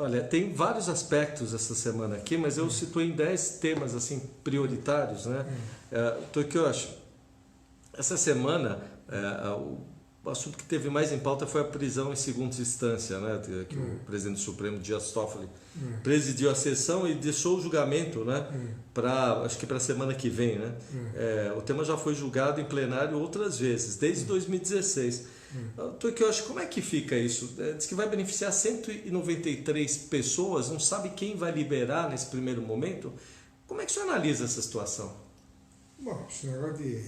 Olha, tem vários aspectos essa semana aqui, mas eu situei em 10 temas assim prioritários, né? Então, o que eu acho? Essa semana, o assunto que teve mais em pauta foi a prisão em segunda instância, né? Que o presidente do Supremo, Dias Toffoli, presidiu a sessão e deixou o julgamento, né? Acho que para a semana que vem, né? O tema já foi julgado em plenário outras vezes, desde 2016. Então, que eu acho, como é que fica isso? Diz que vai beneficiar 193 pessoas, não sabe quem vai liberar nesse primeiro momento. Como é que você analisa essa situação? Bom, esse negócio de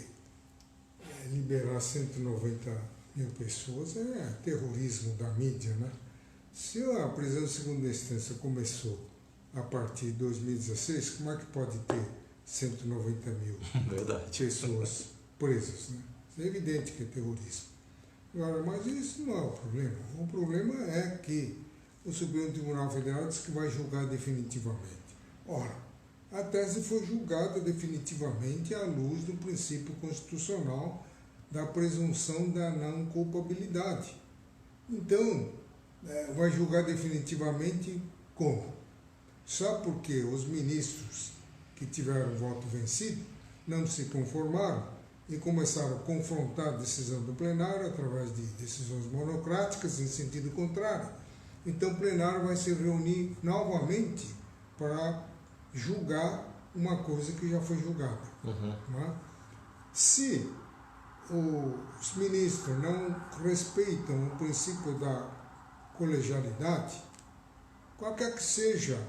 liberar 190 mil pessoas é terrorismo da mídia, né? Se a prisão de segunda instância começou a partir de 2016, como é que pode ter 190 mil pessoas presas, né? É evidente que é terrorismo. Agora, mas isso não é o problema. O problema é que o Supremo Tribunal Federal diz que vai julgar definitivamente. Ora, a tese foi julgada definitivamente à luz do princípio constitucional da presunção da não culpabilidade. Então, vai julgar definitivamente como? Só porque os ministros que tiveram voto vencido não se conformaram e começaram a confrontar a decisão do plenário através de decisões monocráticas em sentido contrário. Então o plenário vai se reunir novamente para julgar uma coisa que já foi julgada. Não é? Se os ministros não respeitam o princípio da colegialidade, qualquer que seja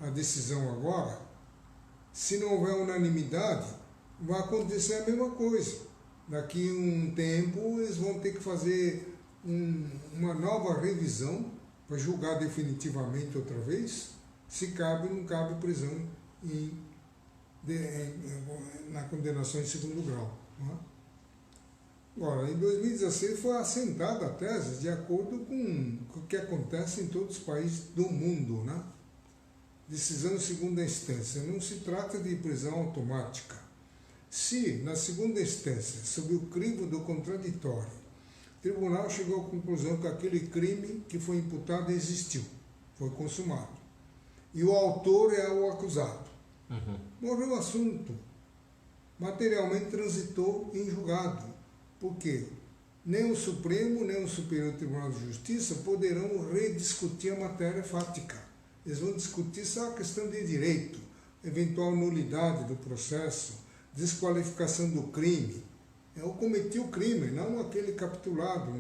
a decisão agora, se não houver unanimidade, vai acontecer a mesma coisa. Daqui a um tempo eles vão ter que fazer uma nova revisão para julgar definitivamente outra vez se cabe ou não cabe prisão na condenação em segundo grau. Não é? Agora, em 2016 foi assentada a tese de acordo com o que acontece em todos os países do mundo, né? Decisão em segunda instância. Não se trata de prisão automática. Se, na segunda instância, sob o crivo do contraditório, o tribunal chegou à conclusão que aquele crime que foi imputado existiu, foi consumado, e o autor é o acusado, morreu o assunto, materialmente transitou em julgado, porque nem o Supremo, nem o Superior Tribunal de Justiça poderão rediscutir a matéria fática. Eles vão discutir só a questão de direito, eventual nulidade do processo, desqualificação do crime. Eu cometi o crime, não aquele capitulado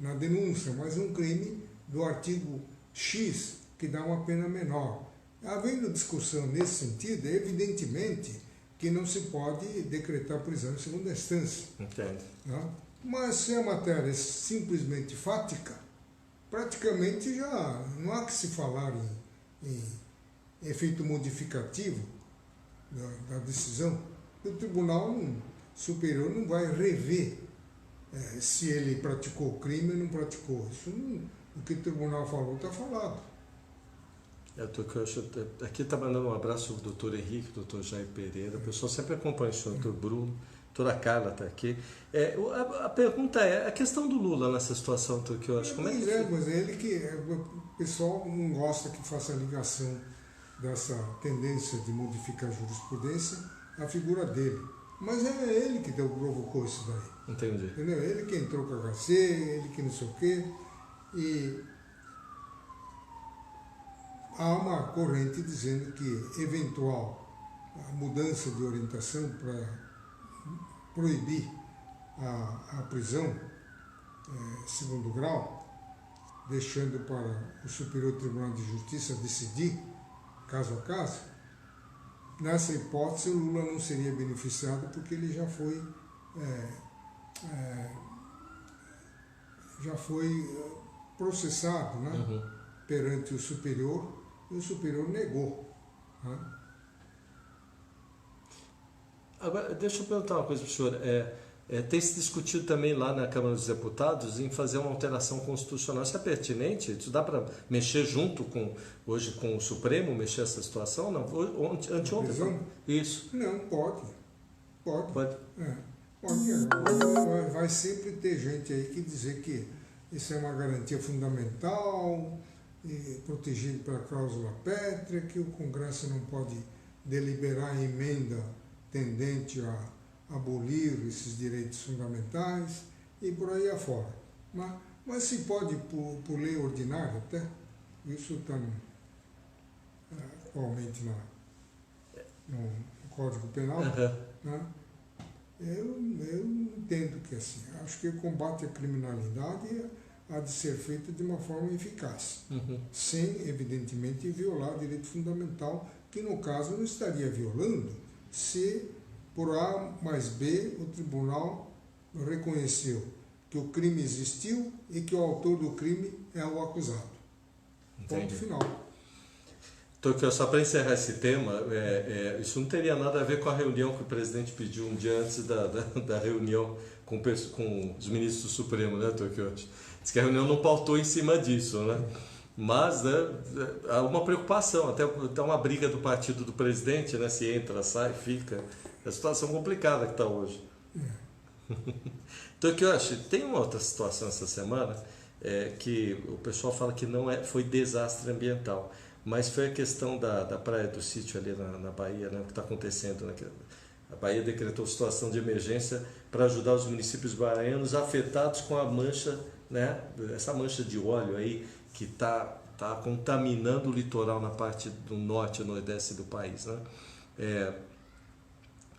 na denúncia, mas um crime do artigo X, que dá uma pena menor. Havendo discussão nesse sentido, evidentemente que não se pode decretar prisão em segunda instância. Entendo. Né? Mas se a matéria é simplesmente fática, praticamente já não há que se falar em efeito modificativo da decisão. O Tribunal Superior não vai rever se ele praticou o crime ou não praticou. Isso não, o que o Tribunal falou está falado. Aqui está mandando um abraço ao doutor Henrique, doutor Jair Pereira. O pessoal sempre acompanha o senhor, doutor Bruno. A doutora Carla está aqui. A pergunta é, a questão do Lula nessa situação, que eu acho, como é que... Mas é ele que... O pessoal não gosta que faça a ligação dessa tendência de modificar a jurisprudência à figura dele. Mas é ele que provocou isso daí. Entendi. Entendeu? Ele que entrou com a HC, ele que não sei o quê. E há uma corrente dizendo que eventual mudança de orientação para proibir a prisão segundo grau, deixando para o Superior Tribunal de Justiça decidir, caso a caso, nessa hipótese o Lula não seria beneficiado porque ele já foi processado, né, perante o Superior, e o Superior negou. Né? Agora, deixa eu perguntar uma coisa para o senhor. Tem se discutido também lá na Câmara dos Deputados em fazer uma alteração constitucional. Isso é pertinente? Isso dá para mexer junto hoje com o Supremo, mexer essa situação? Não? Anteontem? Isso. Não, pode. Pode. Vai sempre ter gente aí que dizer que isso é uma garantia fundamental protegido pela cláusula pétrea, que o Congresso não pode deliberar emenda tendente a abolir esses direitos fundamentais e por aí afora. Mas se pode, por lei ordinária até, isso está atualmente no Código Penal, né? Eu entendo que assim, acho que o combate à criminalidade há de ser feito de uma forma eficaz, sem, evidentemente, violar o direito fundamental, que no caso não estaria violando se, por A mais B, o tribunal reconheceu que o crime existiu e que o autor do crime é o acusado. Ponto final. Então, só para encerrar esse tema, isso não teria nada a ver com a reunião que o presidente pediu um dia antes da reunião com os ministros do Supremo, né, Torquiotti? Diz que a reunião não pautou em cima disso, né? Mas há uma preocupação, até uma briga do partido do presidente, né? Se entra, sai, fica. É a situação complicada que está hoje. Torquiotti, tem uma outra situação essa semana que o pessoal fala que não foi desastre ambiental, mas foi a questão da praia do sítio ali na Bahia, né? O que está acontecendo, né? A Bahia decretou situação de emergência para ajudar os municípios baianos afetados com a mancha, né? Essa mancha de óleo aí que está contaminando o litoral na parte do norte e nordeste do país, né?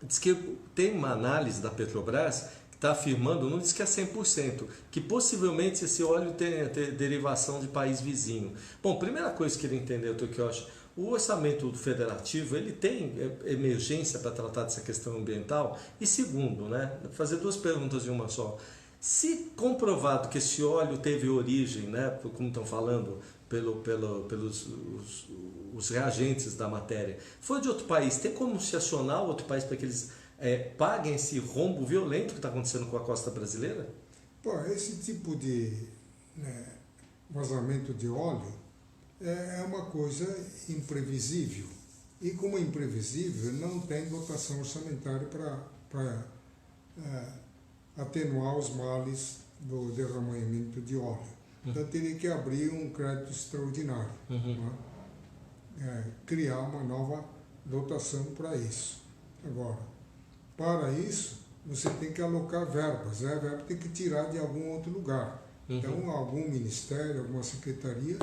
Diz que tem uma análise da Petrobras que está afirmando, não diz que é 100%, que possivelmente esse óleo tem derivação de país vizinho. Bom, primeira coisa que ele entendeu, Torquiotti, o orçamento federativo ele tem emergência para tratar dessa questão ambiental. E segundo, né, fazer duas perguntas em uma só. Se comprovado que esse óleo teve origem, né, como estão falando, pelos os reagentes da matéria, foi de outro país, tem como se acionar outro país para que eles paguem esse rombo violento que está acontecendo com a costa brasileira? Pô, esse tipo de vazamento de óleo é uma coisa imprevisível. E como é imprevisível, não tem dotação orçamentária para atenuar os males do derramamento de óleo. Então teria que abrir um crédito extraordinário, criar uma nova dotação para isso. Agora, para isso, você tem que alocar verbas, a verba tem que tirar de algum outro lugar. Então, algum ministério, alguma secretaria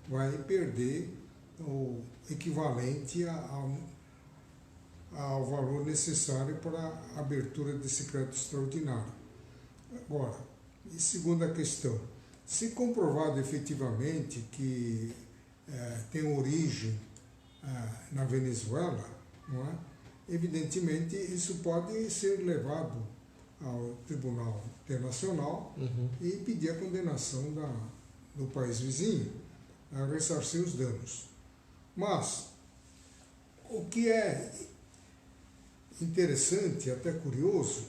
vai perder o equivalente ao valor necessário para a abertura desse crédito extraordinário. Agora, e segunda questão, se comprovado efetivamente que tem origem na Venezuela, não é? Evidentemente isso pode ser levado ao Tribunal Internacional e pedir a condenação do país vizinho a ressarcir os danos. Mas o que é interessante, até curioso,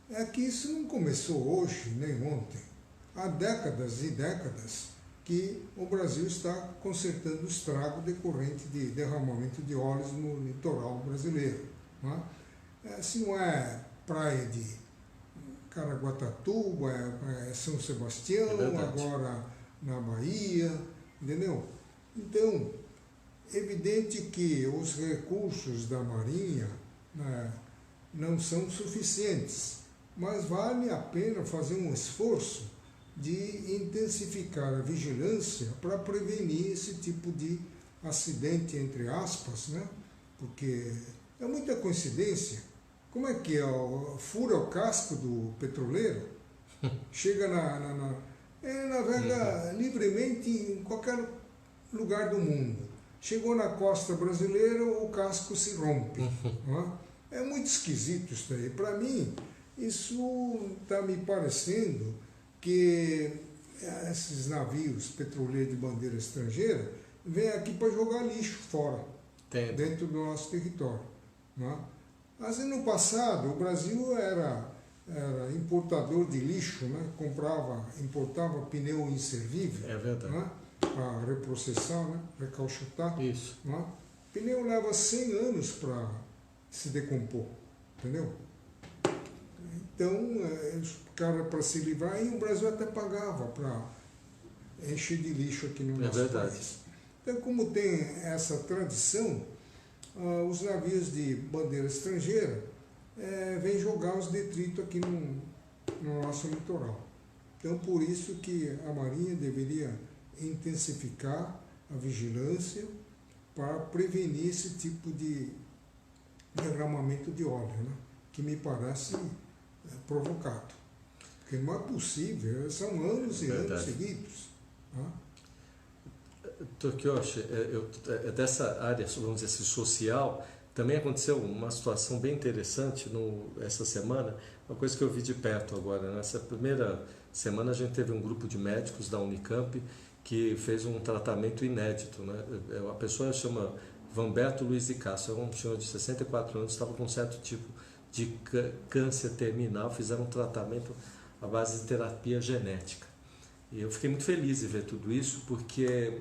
é que isso não começou hoje nem ontem. Há décadas e décadas que o Brasil está consertando o estrago decorrente de derramamento de óleos no litoral brasileiro. Não é? Se não é praia de Caraguatatuba, é São Sebastião, agora na Bahia, entendeu? Então, evidente que os recursos da Marinha não são suficientes, mas vale a pena fazer um esforço de intensificar a vigilância para prevenir esse tipo de acidente, entre aspas, né? Porque é muita coincidência. Como é que fura o casco do petroleiro, chega navega livremente em qualquer lugar do mundo. Chegou na costa brasileira, o casco se rompe. Não é? É muito esquisito isso daí. Para mim, isso está me parecendo que esses navios petroleiros de bandeira estrangeira vêm aqui para jogar lixo fora, dentro do nosso território. Não é? Mas no passado, o Brasil era importador de lixo, né? Importava pneu inservível, né? Para reprocessar, né? Recauchutar. Isso. Né? O pneu leva 100 anos para se decompor, entendeu? Então, os caras, para se livrar, e o Brasil até pagava para enche de lixo aqui no nosso verdade. país. Então, como tem essa tradição, os navios de bandeira estrangeira vêm jogar os detritos aqui no nosso litoral. Então, por isso que a Marinha deveria intensificar a vigilância para prevenir esse tipo de derramamento de óleo, né? Que me parece provocado. Porque não é possível, são anos e anos seguidos. Né? Tokiyoshi, dessa área, vamos dizer assim, social, também aconteceu uma situação bem interessante essa semana, uma coisa que eu vi de perto agora. Nessa primeira semana a gente teve um grupo de médicos da Unicamp que fez um tratamento inédito, né? A pessoa chama Vanberto Luiz de Castro, é um senhor de 64 anos, estava com um certo tipo de câncer terminal, fizeram um tratamento à base de terapia genética. E eu fiquei muito feliz em ver tudo isso, porque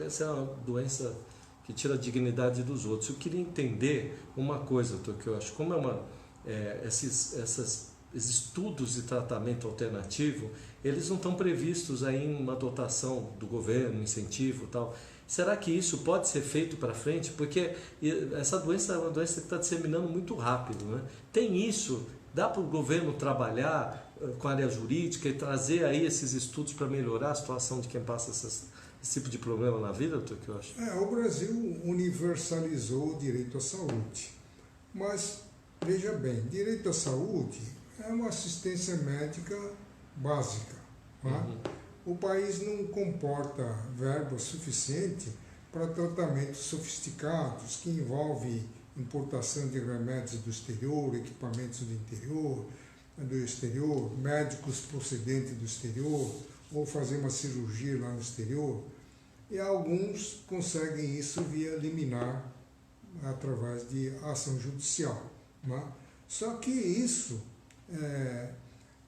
essa é uma doença que tira a dignidade dos outros. Eu queria entender uma coisa, que eu acho, como esses estudos de tratamento alternativo, eles não estão previstos aí em uma dotação do governo, incentivo e tal. Será que isso pode ser feito para frente? Porque essa doença é uma doença que está disseminando muito rápido, né? Tem isso? Dá para o governo trabalhar com a área jurídica e trazer aí esses estudos para melhorar a situação de quem passa esse tipo de problema na vida, doutor, que eu acho? O Brasil universalizou o direito à saúde. Mas, veja bem, direito à saúde é uma assistência médica básica. Né? O país não comporta verba suficiente para tratamentos sofisticados que envolvem importação de remédios do exterior, equipamentos do exterior, médicos procedentes do exterior, ou fazer uma cirurgia lá no exterior. E alguns conseguem isso via liminar, através de ação judicial. Né? Só que isso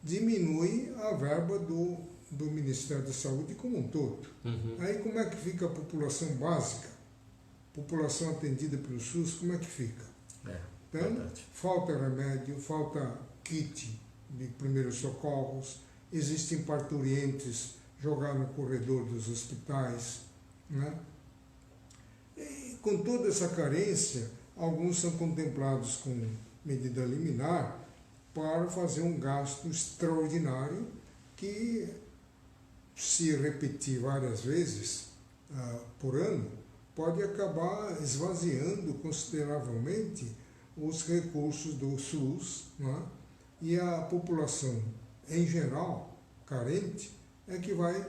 diminui a verba do Ministério da Saúde como um todo. Aí como é que fica a população básica? População atendida pelo SUS, como é que fica? Então, verdade. Falta remédio, falta kit de primeiros socorros, existem parturientes jogados no corredor dos hospitais. Né? E, com toda essa carência, alguns são contemplados com medida liminar para fazer um gasto extraordinário que, se repetir várias vezes por ano, pode acabar esvaziando consideravelmente os recursos do SUS, né? E a população, em geral, carente, é que vai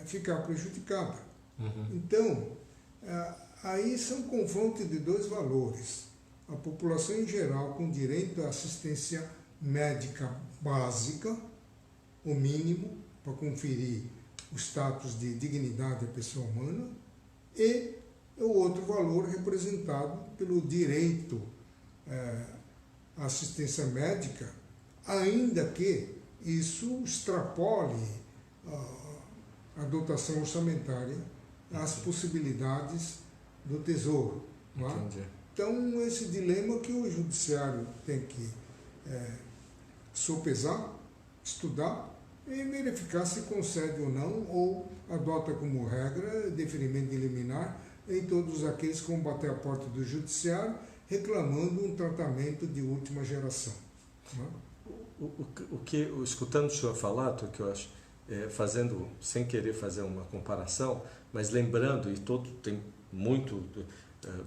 ficar prejudicada. Então, aí são confrontos de dois valores. A população em geral com direito à assistência médica básica, o mínimo, para conferir o status de dignidade da pessoa humana, e o outro valor representado pelo direito à assistência médica, ainda que isso extrapole a dotação orçamentária às possibilidades do Tesouro. Não é? Então, esse dilema que o Judiciário tem que sopesar, estudar e verificar se concede ou não, ou adota como regra deferimento de liminar em todos aqueles que vão bater a porta do Judiciário reclamando um tratamento de última geração. Não é? Escutando o senhor falar, que eu acho, fazendo, sem querer fazer uma comparação, mas lembrando, e tem muito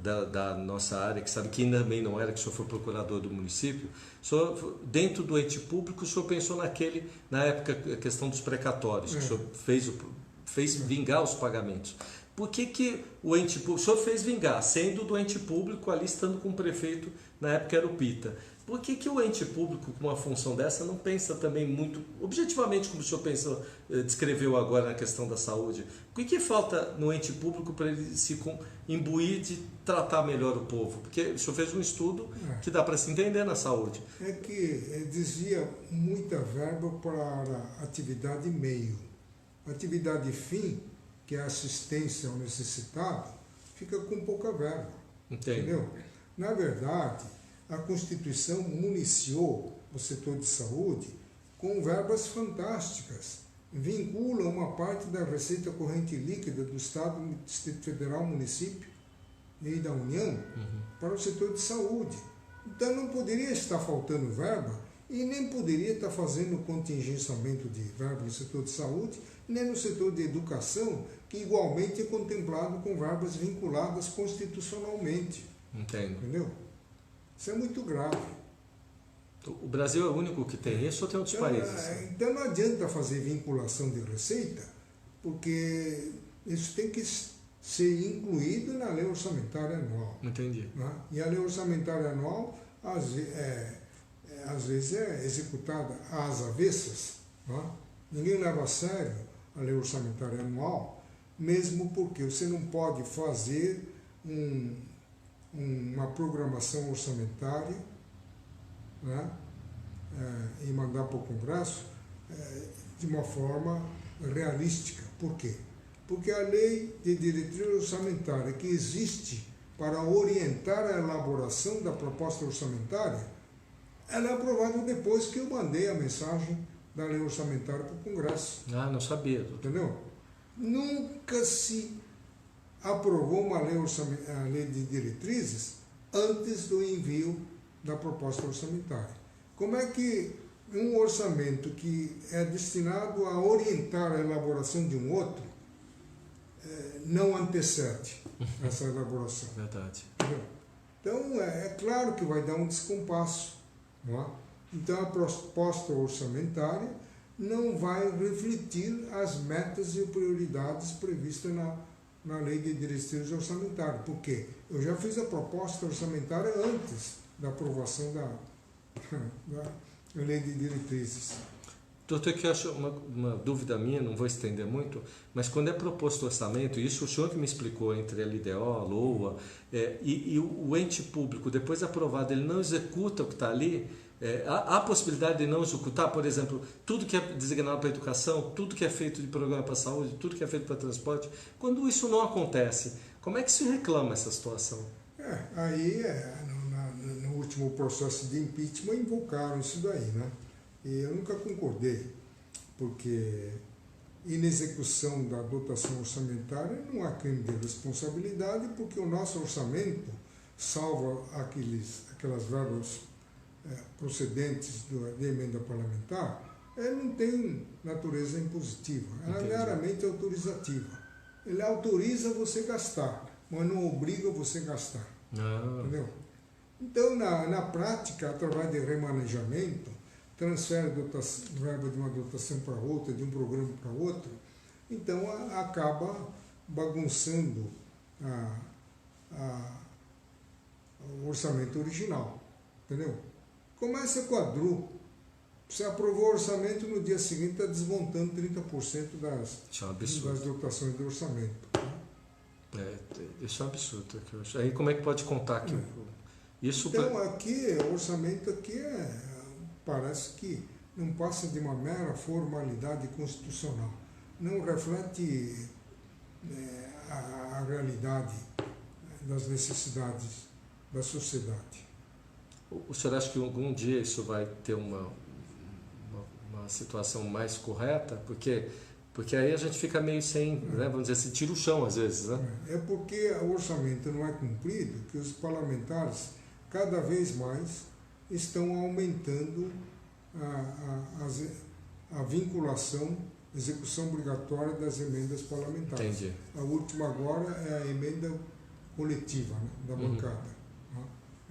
da nossa área que sabe que ainda também não era, que o senhor foi procurador do município, o senhor, dentro do ente público, o senhor pensou na época, a questão dos precatórios, que o senhor fez vingar os pagamentos. Por que o ente público, o senhor fez vingar, sendo do ente público ali, estando com o prefeito, na época era o Pita? Por que o ente público, com uma função dessa, não pensa também muito, objetivamente, como o senhor descreveu agora na questão da saúde? O que falta no ente público para ele se imbuir de tratar melhor o povo? Porque o senhor fez um estudo que dá para se entender na saúde. É que desvia muita verba para a atividade meio. A atividade fim, que é a assistência ao necessitado, fica com pouca verba. Entendeu? Na verdade, a Constituição municiou o setor de saúde com verbas fantásticas vincula uma parte da receita corrente líquida do Estado, Distrito Federal, município e da União para o setor de saúde. Então não poderia estar faltando verba e nem poderia estar fazendo contingenciamento de verba no setor de saúde, nem no setor de educação, que igualmente é contemplado com verbas vinculadas constitucionalmente. Entendo. Entendeu? Isso é muito grave. O Brasil é o único que tem isso ou tem outros países? Então não adianta fazer vinculação de receita, porque isso tem que ser incluído na lei orçamentária anual. Entendi. Né? E a lei orçamentária anual, às vezes, é executada às avessas. Né? Ninguém leva a sério a lei orçamentária anual, mesmo porque você não pode fazer uma programação orçamentária, né? E mandar para o Congresso de uma forma realística. Por quê? Porque a lei de diretriz orçamentária que existe para orientar a elaboração da proposta orçamentária, ela é aprovada depois que eu mandei a mensagem da lei orçamentária para o Congresso. Ah, não sabia. Entendeu? Nunca se aprovou uma lei de diretrizes antes do envio da proposta orçamentária. Como é que um orçamento que é destinado a orientar a elaboração de um outro não antecede essa elaboração? Verdade. Entendeu? Então, é claro que vai dar um descompasso. Não é? Então, a proposta orçamentária não vai refletir as metas e prioridades previstas na lei de diretrizes orçamentárias. Por quê? Eu já fiz a proposta orçamentária antes da aprovação da lei de diretrizes. Doutor, que eu acho uma dúvida minha, não vou estender muito, mas quando é proposto orçamento, isso o senhor que me explicou entre a LDO, a LOA, e o ente público, depois aprovado, ele não executa o que está ali, há possibilidade de não executar, por exemplo, tudo que é designado para educação, tudo que é feito de programa para saúde, tudo que é feito para transporte, quando isso não acontece, como é que se reclama essa situação? No último processo de impeachment invocaram isso daí, né? E eu nunca concordei, porque inexecução da dotação orçamentária não há crime de responsabilidade, porque o nosso orçamento, salvo aquelas verbas procedentes de emenda parlamentar, ele não tem natureza impositiva, ela é meramente autorizativa. Ele autoriza você gastar, mas não obriga você a gastar. Entendeu? Então, na prática, através de remanejamento, transfere verba de uma dotação para outra, de um programa para outro, então acaba bagunçando o orçamento original. Entendeu? Começa com a DRU. Você aprovou o orçamento, no dia seguinte está desmontando 30% das dotações do orçamento. Isso é um absurdo. Aí como é que pode contar que isso? Então aqui, o orçamento aqui parece que não passa de uma mera formalidade constitucional. Não reflete a realidade das necessidades da sociedade. O senhor acha que algum dia isso vai ter uma situação mais correta? Porque aí a gente fica meio sem, né, vamos dizer assim, tira o chão às vezes, né? É porque o orçamento não é cumprido que os parlamentares cada vez mais estão aumentando a vinculação, execução obrigatória das emendas parlamentares. Entendi. A última agora é a emenda coletiva, né, da bancada. Né?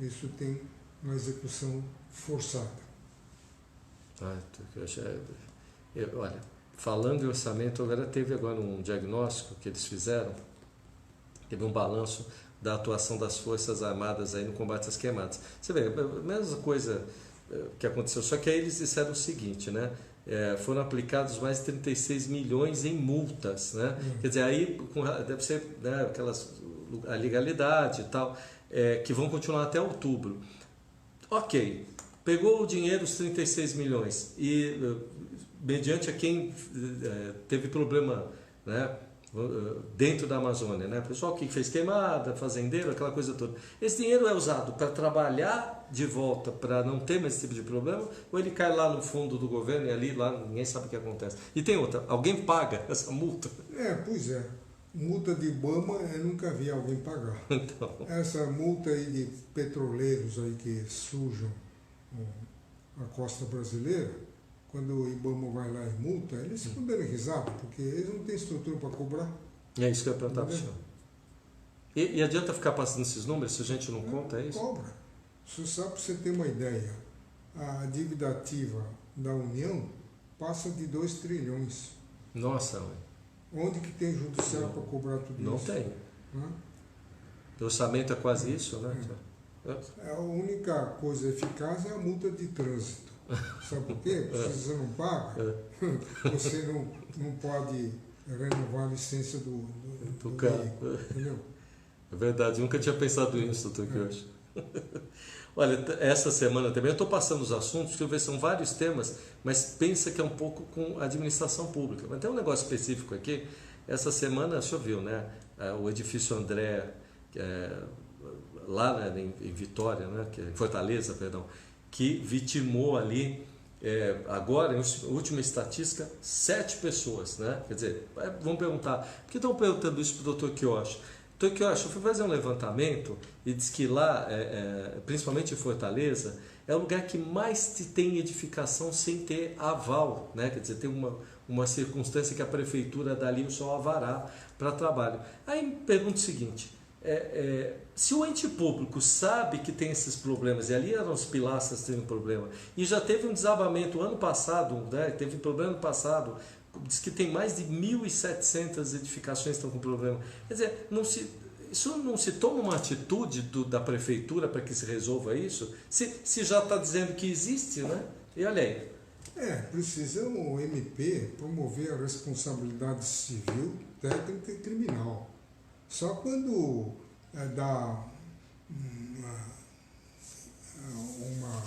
Isso tem uma execução forçada. Olha, falando em orçamento, teve agora um diagnóstico que eles fizeram, teve um balanço da atuação das Forças Armadas aí no combate às queimadas. Você vê, a mesma coisa que aconteceu, só que aí eles disseram o seguinte, né? Foram aplicados mais de 36 milhões em multas, né? Quer dizer, aí deve ser, né, a legalidade e tal, que vão continuar até outubro. Ok, pegou o dinheiro, os 36 milhões, e mediante a quem teve problema, né, dentro da Amazônia, né? Pessoal que fez queimada, fazendeiro, aquela coisa toda. Esse dinheiro é usado para trabalhar de volta, para não ter mais esse tipo de problema, ou ele cai lá no fundo do governo e ali lá ninguém sabe o que acontece? E tem outra, alguém paga essa multa? Pois é. Multa de IBAMA eu nunca vi alguém pagar. Então. Essa multa aí de petroleiros aí que sujam a costa brasileira, quando o IBAMA vai lá e multa, eles ficam dando risada, porque eles não têm estrutura para cobrar. É isso que eu ia perguntar para o senhor. E adianta ficar passando esses números se a gente não conta, é isso? Cobra. Só para você ter uma ideia, a dívida ativa da União passa de 2 trilhões. Nossa, mãe. Onde que tem judiciário para cobrar tudo Não isso? Não tem. Né? O orçamento é quase isso, né? A única coisa eficaz é a multa de trânsito. Sabe por quê? Porque se você não paga, você não pode renovar a licença do carro. veículo. Entendeu? É verdade, nunca tinha pensado nisso, doutor Kioshi. Olha, essa semana também, eu estou passando os assuntos, porque eu vejo são vários temas, mas pensa que é um pouco com a administração pública. Mas tem um negócio específico aqui, essa semana, você viu, né? O edifício André, lá, né, em Vitória, né? Em Fortaleza, perdão, que vitimou ali, agora, em última estatística, 7 pessoas, né? Quer dizer, vamos perguntar, por que estão perguntando isso para o doutor Kioshi? Doutor Kioshi, eu fui fazer um levantamento e diz que lá, principalmente em Fortaleza, é o lugar que mais tem edificação sem ter aval, né? Quer dizer, tem uma circunstância que a prefeitura dá ali só alvará para trabalho. Aí me pergunto o seguinte, se o ente público sabe que tem esses problemas, e ali eram os pilastras que teve um problema, e já teve um desabamento ano passado, né? Teve um problema ano passado, diz que tem mais de 1.700 edificações que estão com problema. Quer dizer, isso não se toma uma atitude da prefeitura para que se resolva isso? Se já está dizendo que existe, né? E olha aí. Precisa o MP promover a responsabilidade civil, técnica e criminal. Só quando dá uma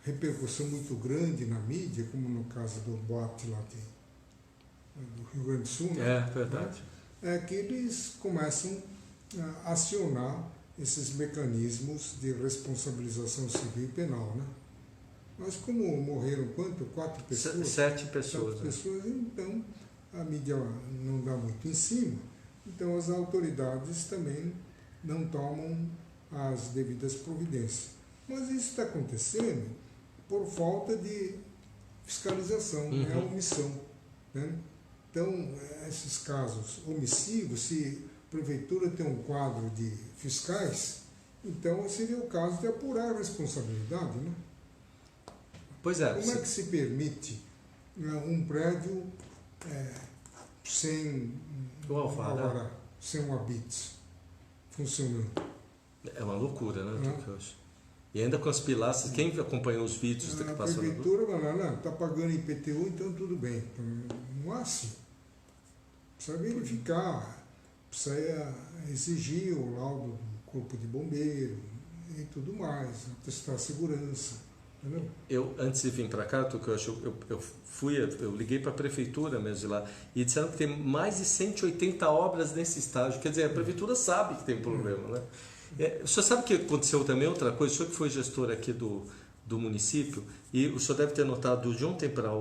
repercussão muito grande na mídia, como no caso do boate lá do Rio Grande do Sul, né? É verdade. É que eles começam a acionar esses mecanismos de responsabilização civil e penal, né? Mas como morreram quanto? 4 pessoas? 7 pessoas. 7 pessoas, então a mídia não dá muito em cima, então as autoridades também não tomam as devidas providências. Mas isso está acontecendo por falta de fiscalização, é a omissão, né? Então, esses casos omissivos, se a prefeitura tem um quadro de fiscais, então seria o caso de apurar a responsabilidade, né? Pois é. Como é que se permite um prédio sem alvará, sem um habite funcionando? É uma loucura, né? Que eu acho. E ainda com as pilastras, quem acompanhou os vídeos que passou? A prefeitura vai lá, não, está pagando IPTU, então tudo bem. Então, não é assim. Precisa verificar, precisa exigir o laudo do corpo de bombeiro e tudo mais, testar a segurança. Entendeu? Eu, antes de vir para cá, eu liguei para a prefeitura mesmo de lá e disseram que tem mais de 180 obras nesse estágio. Quer dizer, a prefeitura sabe que tem problema, né? O senhor sabe que aconteceu também outra coisa? O senhor que foi gestor aqui do município, e o senhor deve ter notado de ontem para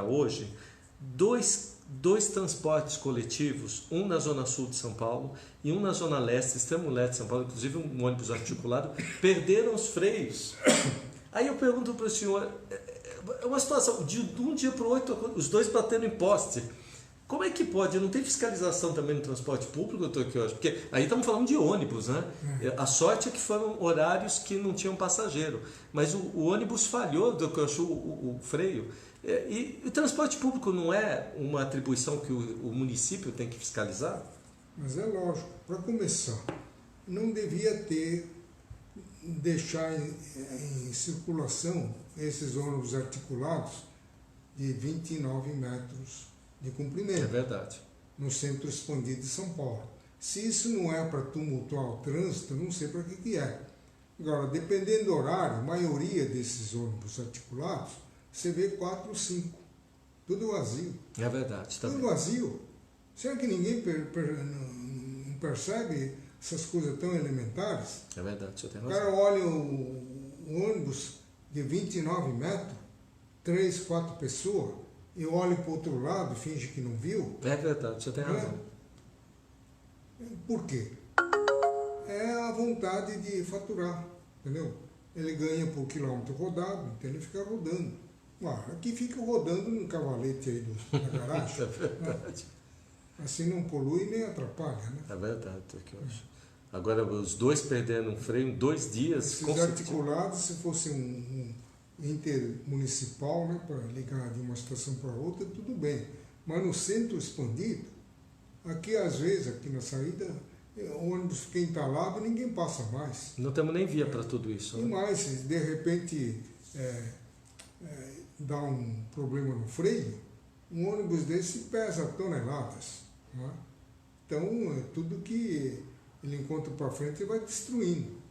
hoje, dois transportes coletivos, um na zona sul de São Paulo e um na zona leste, extremo leste de São Paulo, inclusive um ônibus articulado, perderam os freios. Aí eu pergunto para o senhor, é uma situação, de um dia para o outro, os dois batendo em poste. Como é que pode? Não tem fiscalização também no transporte público, doutor Kioshi? Porque aí estamos falando de ônibus, né? A sorte é que foram horários que não tinham passageiro. Mas o ônibus falhou, doutor Kioshi, o freio. E o transporte público não é uma atribuição que o município tem que fiscalizar? Mas é lógico. Para começar, não devia deixar em circulação esses ônibus articulados de 29 metros de comprimento. É verdade. No centro expandido de São Paulo. Se isso não é para tumultuar o trânsito, não sei para que é. Agora, dependendo do horário, a maioria desses ônibus articulados, você vê 4 ou 5. Tudo vazio. É verdade. Também. Tudo vazio. Será que ninguém não percebe essas coisas tão elementares? É verdade, você tem O razão. cara olha o ônibus de 29 metros, 3, 4 pessoas, e olha para o outro lado e finge que não viu. É verdade, você tem razão. Por quê? É a vontade de faturar, entendeu? Ele ganha por quilômetro rodado, então ele fica rodando. Aqui fica rodando num cavalete aí da garagem. É verdade. Assim não polui nem atrapalha, né? É verdade, é o que eu acho. Agora, os dois perdendo um freio em 2 dias... Esses articulados, se fosse um intermunicipal, né, para ligar de uma estação para outra, tudo bem. Mas no centro expandido, aqui às vezes, aqui na saída, o ônibus fica entalado e ninguém passa mais. Não temos nem via para tudo isso. E mais, se de repente dá um problema no freio, um ônibus desse pesa toneladas. Né? Então, tudo que ele encontra para frente, ele vai destruindo.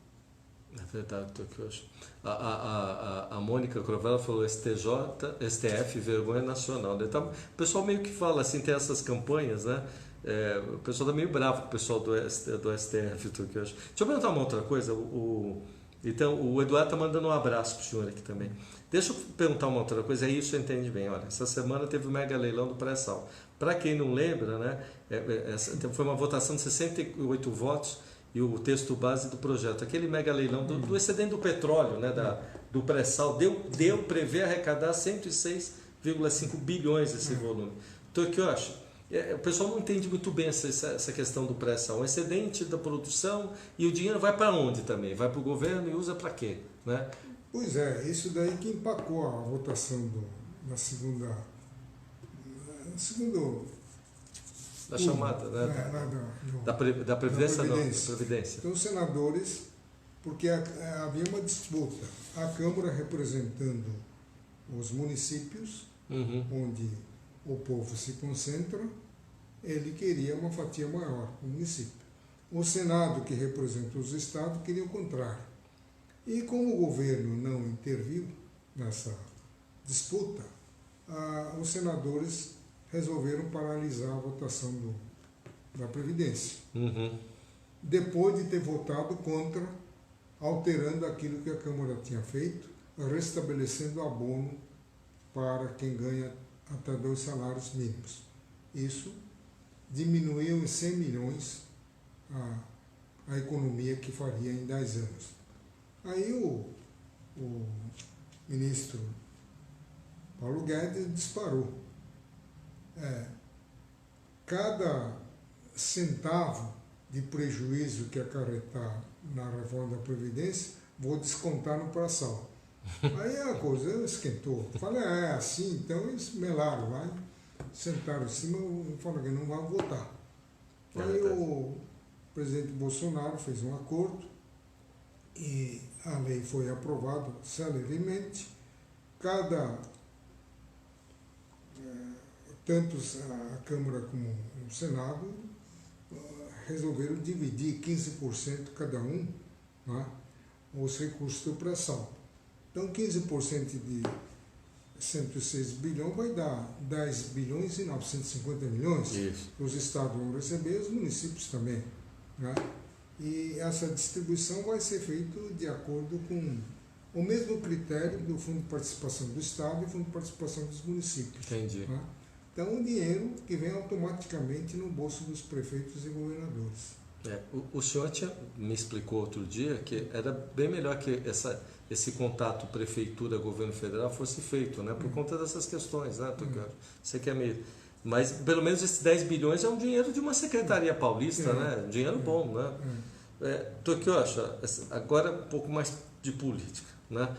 É verdade, é o que eu acho. A Mônica Crovella falou STF, vergonha nacional. Né? Então, o pessoal meio que fala assim, tem essas campanhas, né? O pessoal está meio bravo com o pessoal do STF, o que eu acho. Deixa eu perguntar uma outra coisa. Então, o Eduardo está mandando um abraço para o senhor aqui também. Deixa eu perguntar uma outra coisa, aí isso entende bem. Olha, essa semana teve o mega leilão do pré-sal. Para quem não lembra, né? Foi uma votação de 68 votos e o texto base do projeto. Aquele mega leilão do excedente do petróleo, né? Do pré-sal, prevê arrecadar 106,5 bilhões esse volume. Então, o que eu acho? O pessoal não entende muito bem essa questão do pré-sal. O excedente da produção e o dinheiro vai para onde também? Vai para o governo e usa para quê? Né? Pois é, isso daí que empacou a votação da segunda... Da chamada, né? Da Previdência, não, da Previdência. Então, os senadores, porque havia uma disputa. A Câmara representando os municípios, onde o povo se concentra, ele queria uma fatia maior no município. O Senado, que representa os estados, queria o contrário. E como o governo não interviu nessa disputa, os senadores resolveram paralisar a votação da Previdência. Depois de ter votado contra, alterando aquilo que a Câmara tinha feito, restabelecendo abono para quem ganha até 2 salários mínimos. Isso diminuiu em 100 milhões a economia que faria em 10 anos. Aí o ministro Paulo Guedes disparou. Cada centavo de prejuízo que acarretar na reforma da Previdência, vou descontar no pré-sal. Aí a coisa esquentou. Falei, é assim, então eles melaram lá, sentaram em cima e falaram que não vão votar. Aí o presidente Bolsonaro fez um acordo e a lei foi aprovada celeremente. Tanto a Câmara como o Senado resolveram dividir 15% cada um, né, os recursos do pré-sal. Então, 15% de 106 bilhões vai dar 10 bilhões e 950 milhões. Isso. Os estados vão receber, os municípios também. Né? E essa distribuição vai ser feita de acordo com o mesmo critério do Fundo de Participação do Estado e Fundo de Participação dos municípios. Entendi. Né? Então, o dinheiro que vem automaticamente no bolso dos prefeitos e governadores. O senhor me explicou outro dia que era bem melhor que esse contato prefeitura-governo federal fosse feito, né? Por conta dessas questões, né? Você quer mas pelo menos esses 10 bilhões é um dinheiro de uma secretaria paulista, né? Um dinheiro bom, né? Então, o que eu acho? Agora um pouco mais de política, né?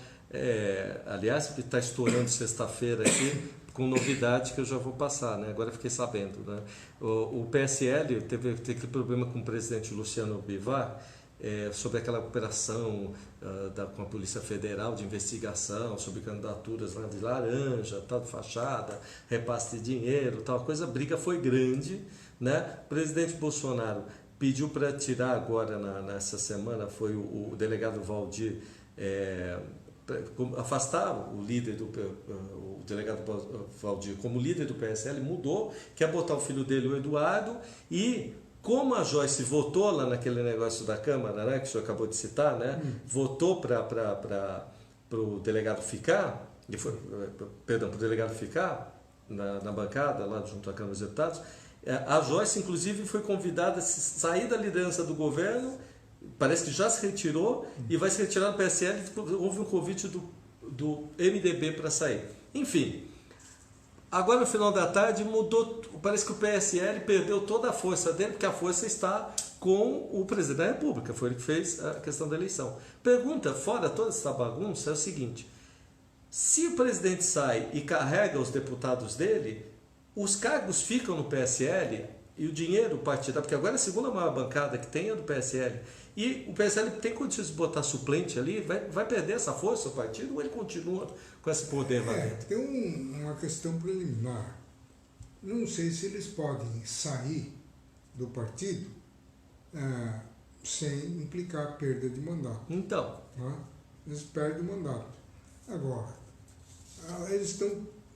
Aliás, que está estourando sexta-feira aqui, com novidade que eu já vou passar, né? Agora fiquei sabendo, né? O PSL teve aquele problema com o presidente Luciano Bivar sobre aquela operação com a Polícia Federal de investigação sobre candidaturas lá de laranja, tal de fachada, repasse de dinheiro, tal coisa. A briga foi grande, né? O presidente Bolsonaro pediu para tirar agora nessa semana, foi o delegado Valdir afastar o líder o delegado Valdir como líder do PSL, mudou, quer botar o filho dele, o Eduardo, e como a Joyce votou lá naquele negócio da Câmara, né, que o senhor acabou de citar, né, votou para o delegado ficar, para o delegado ficar na bancada, lá junto à Câmara dos Deputados, a Joyce, inclusive, foi convidada a sair da liderança do governo, parece que já se retirou e vai se retirar do PSL. Houve um convite do MDB para sair. Enfim, agora no final da tarde mudou, parece que o PSL perdeu toda a força dele, porque a força está com o presidente da República, foi ele que fez a questão da eleição. Pergunta, fora toda essa bagunça, é o seguinte: se o presidente sai e carrega os deputados dele, os cargos ficam no PSL e o dinheiro partidário, porque agora a segunda maior bancada que tem é do PSL, e o PSL tem condições de botar suplente ali, vai perder essa força o partido, ou ele continua com esse poder lá dentro? Tem uma questão preliminar. Não sei se eles podem sair do partido sem implicar perda de mandato. Então. Né? Eles perdem o mandato. Agora, eles estão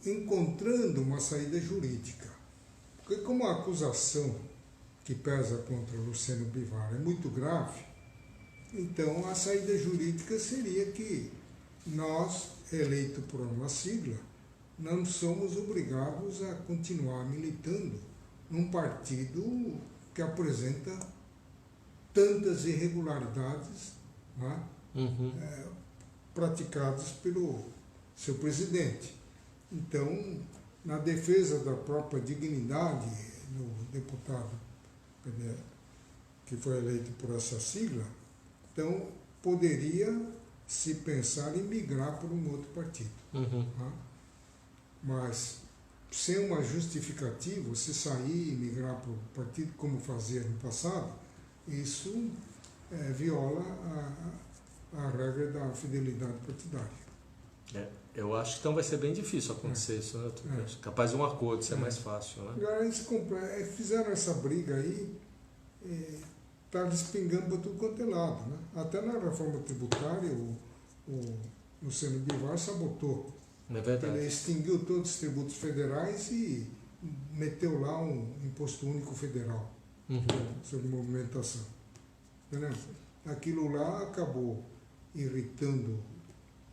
encontrando uma saída jurídica. Porque como a acusação que pesa contra o Luciano Bivar é muito grave, então a saída jurídica seria que nós, eleitos por uma sigla, não somos obrigados a continuar militando num partido que apresenta tantas irregularidades, né, praticadas pelo seu presidente. Então, na defesa da própria dignidade do deputado que foi eleito por essa sigla, então poderia se pensar em migrar para um outro partido. Tá? Mas, sem uma justificativa, se sair e migrar para o partido, como fazia no passado, isso viola a regra da fidelidade partidária. Eu acho que então vai ser bem difícil acontecer isso, né? Capaz de um acordo ser mais fácil, né? Agora eles fizeram essa briga aí, está despingando para tudo quanto é lado, né? Até na reforma tributária o Luciano Bivar sabotou. É verdade. Ele extinguiu todos os tributos federais e meteu lá um imposto único federal sobre movimentação. Entendeu? Aquilo lá acabou irritando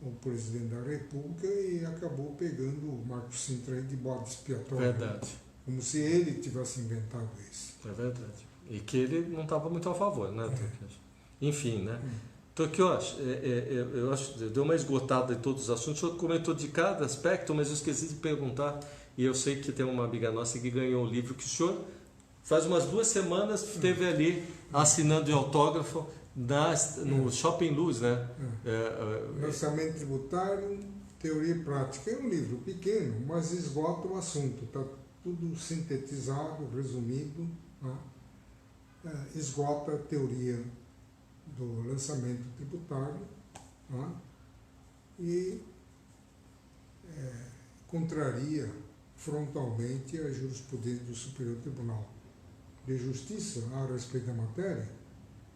o presidente da República e acabou pegando o Marcos Sintra de bode expiatório. Verdade. Como se ele tivesse inventado isso. É verdade. E que ele não estava muito a favor, né? Enfim, né? Tokiyoshi, eu acho que deu uma esgotada em todos os assuntos. O senhor comentou de cada aspecto, mas eu esqueci de perguntar, e eu sei que tem uma amiga nossa que ganhou o livro que o senhor faz umas 2 semanas esteve ali assinando de autógrafo no Shopping Luz, né? Lançamento tributário, teoria e prática. É um livro pequeno, mas esgota o assunto. Está tudo sintetizado, resumido. Né? Esgota a teoria do lançamento tributário, né? E contraria frontalmente a jurisprudência do Superior Tribunal de Justiça a respeito da matéria,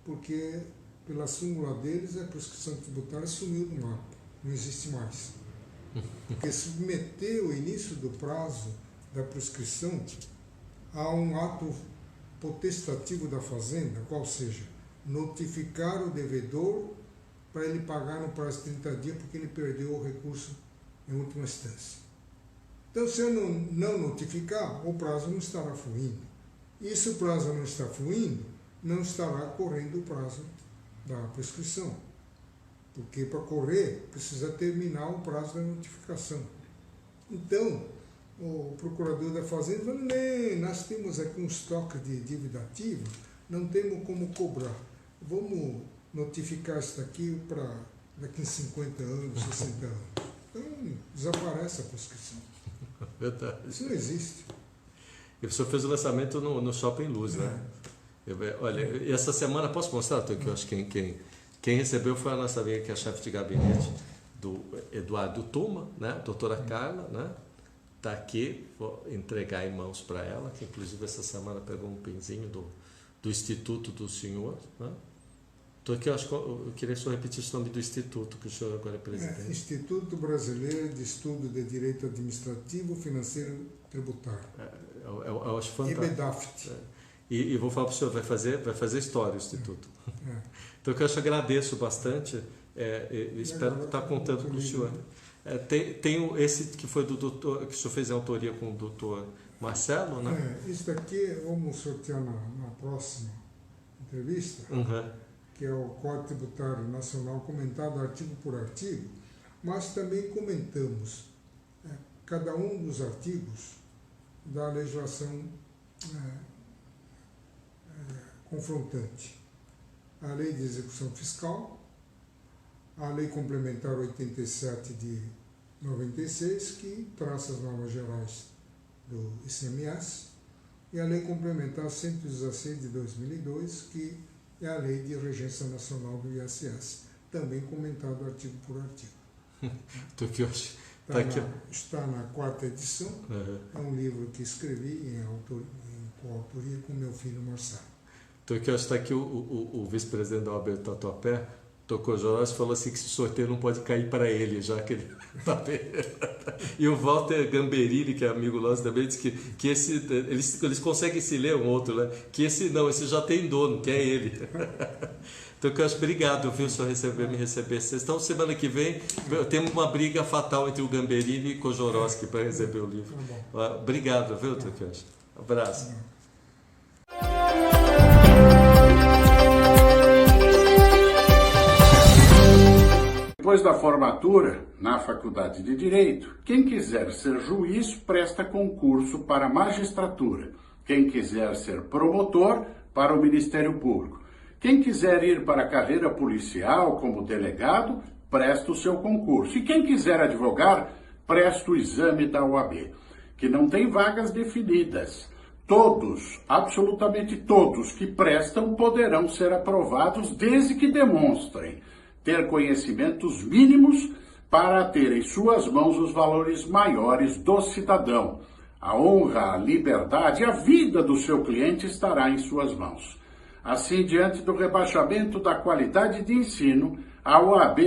porque pela súmula deles a prescrição tributária sumiu do mapa, não existe mais. Porque submeter o início do prazo da prescrição a um ato potestativo da Fazenda, qual seja, notificar o devedor para ele pagar no prazo de 30 dias porque ele perdeu o recurso em última instância. Então, se eu não notificar, o prazo não estará fluindo. E se o prazo não está fluindo, não estará correndo o prazo da prescrição. Porque para correr, precisa terminar o prazo da notificação. Então, o procurador da Fazenda falou, nós temos aqui um estoque de dívida ativa, não temos como cobrar. Vamos notificar isso daqui para daqui a 50 anos, 60 anos. Então, desaparece a prescrição. Verdade. Isso não existe. E o senhor fez o lançamento no Shopping Luz, né? Olha, e essa semana, posso mostrar, que eu acho que quem recebeu foi a nossa amiga, que é a chefe de gabinete do Eduardo Tuma, né? A doutora Carla, né? Está aqui, vou entregar em mãos para ela, que inclusive essa semana pegou um pinzinho do Instituto do Senhor, né? Tô aqui, eu queria só repetir o nome do instituto que o senhor agora é presidente. Instituto Brasileiro de Estudo de Direito Administrativo, Financeiro e Tributário. Eu acho fantástico. IBDAFT. E vou falar para o senhor, vai fazer história o instituto. Então eu agradeço bastante, espero estar contando com o senhor. Tem esse que foi do doutor, que o senhor fez a autoria com o doutor Marcelo, né? Isso daqui vamos sortear na próxima entrevista, que é o Código Tributário Nacional comentado artigo por artigo, mas também comentamos cada um dos artigos da legislação confrontante. A Lei de Execução Fiscal, a Lei Complementar 87 de 96, que traça as normas gerais do ICMS, e a Lei Complementar 116 de 2002, que é a Lei de Regência Nacional do ISS, também comentado artigo por artigo. Está na 4ª edição, é um livro que escrevi em coautoria com meu filho Marcelo. Então aqui está aqui o vice-presidente da OAB do Tatuapé, Tocou Jorge, falou assim que esse sorteio não pode cair para ele, já que ele está E o Walter Gamberini, que é amigo nosso também, disse que esse, eles conseguem se ler um outro, né? Que esse não, esse já tem dono, que é ele. Então, eu acho, obrigado, viu, senhor, me receber. Então, semana que vem, temos uma briga fatal entre o Gamberini e o Kojorowski para receber o livro. Obrigado, viu, Tocante? Abraço. Depois da formatura, na Faculdade de Direito, quem quiser ser juiz presta concurso para a magistratura. Quem quiser ser promotor, para o Ministério Público. Quem quiser ir para a carreira policial como delegado, presta o seu concurso. E quem quiser advogar, presta o exame da OAB, que não tem vagas definidas. Todos, absolutamente todos que prestam poderão ser aprovados desde que demonstrem ter conhecimentos mínimos para ter em suas mãos os valores maiores do cidadão. A honra, a liberdade, a vida do seu cliente estará em suas mãos. Assim, diante do rebaixamento da qualidade de ensino, a OAB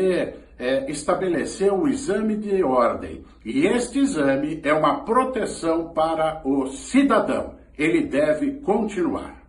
estabeleceu o exame de ordem. E este exame é uma proteção para o cidadão. Ele deve continuar.